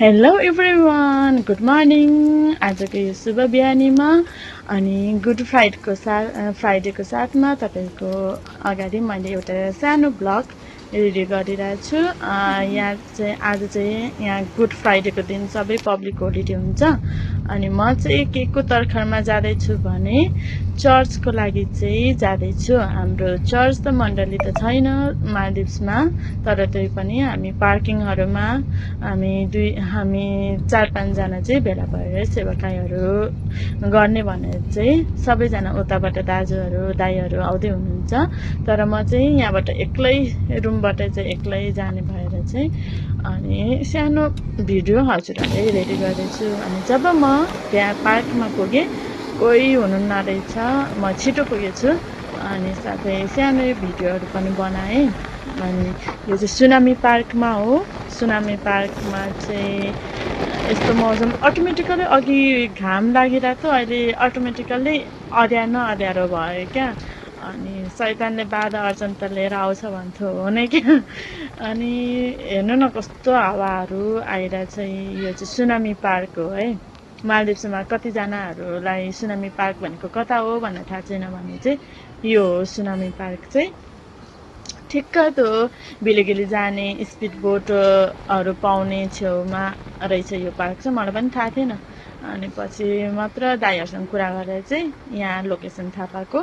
Hello everyone, good morning. आजको यो शुभ बिहानीमा अनि गुड फ्राइडेको साथमा तपाईँको अगाडि मैले एउटा सानो ब्लग रेडी गरिरहेको छु। आज चाहिँ यहाँ गुड फ्राइडेको दिन सबै पब्लिक होलिडे हुन्छ अनि म चाहिँ के को तर्खरमा जाँदैछु भने चर्चको लागि चाहिँ जाँदैछु। हाम्रो चर्च त मण्डली त छैन मालदिप्समा, तर त्यही पनि हामी पार्किङहरूमा हामी 4-5 जना चाहिँ भेला भएर सेवाकाईहरू गर्ने भनेर चाहिँ सबैजना उताबाट दाजुहरू दाइहरू आउँदै हुनुहुन्छ। तर म चाहिँ यहाँबाट एक्लै रुमबाट चाहिँ एक्लै जाने भएर चाहिँ अनि सानो भिडियो हजुरहरूलाई रेडी गर्दैछु। अनि जब म त्यहाँ पार्कमा पुगेँ कोही हुनुहुन्न रहेछ, म छिटो पुगेछु अनि साथै सानो भिडियोहरू पनि बनाएँ। अनि यो चाहिँ सुनामी पार्कमा हो। सुनामी पार्कमा चाहिँ यस्तो मौसम अटोमेटिकली अघि घाम लागिरहेको थियो, अहिले अटोमेटिकल्ली अँध्यारो भयो क्या। अनि शैतानले बाधा अर्चन त लिएर आउँछ भन्थ्यो हो नै क्या। अनि हेर्नु न कस्तो हावाहरू आएर चाहिँ यो चाहिँ सुनामी पार्क हो है। मालदिप्समा कतिजनाहरूलाई सुनामी पार्क भनेको कता हो भनेर थाहा छैन भने चाहिँ यो हो सुनामी पार्क चाहिँ। ठिक्क त्यो भिलिगिली जाने स्पिड बोटहरू पाउने छेउमा रहेछ यो पार्क चाहिँ, मलाई पनि थाहा थिएन। अनि पछि मात्र दाइहरूसँग कुरा गरेर चाहिँ यहाँ लोकेसन थाहा पाएको।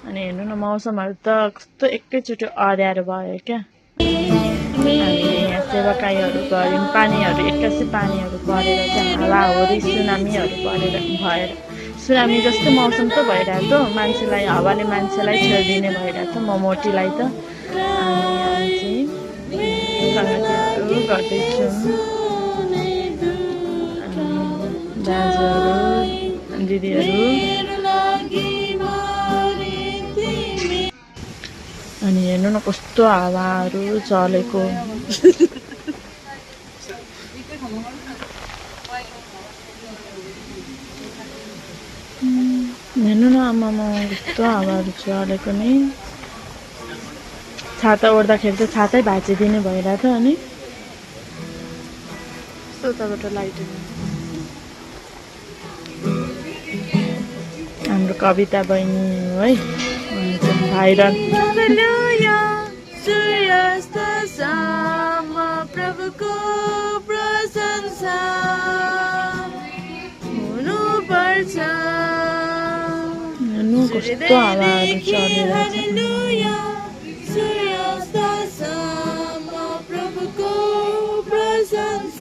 अनि हेर्नु न मौसमहरू त कस्तो एकैचोटि अँध्यारो भयो क्या। हामीले यहाँ सेवाकाईहरू गऱ्यौँ, पानीहरू एक्कासी पानीहरू परेर चाहिँ हावाहुरी सुनामीहरू भएर सुनामी जस्तो मौसम त भइरहेको थियो। मान्छेलाई हावाले मान्छेलाई छेडिदिने भइरहेको थियो, म मोटीलाई त। अनि हामी चाहिँ सङ्गतिहरू गर्दैछौँ। अनि दाजुहरू दिदीहरू अनि हेर्नु न कस्तो हावाहरू चलेको। हेर्नु न आमामा कस्तो हावाहरू चलेको नि। छाता ओढ्दाखेरि त छातै भाँचिदिने भइरहेको थियो। अनि उताबाट लाइटहरू हाम्रो कविता बहिनी हो है, भाइरल। प्रभुको प्रशंसा हुनुपर्छ। हेर्नु कस्तो हावाहरू चलिरहेछ।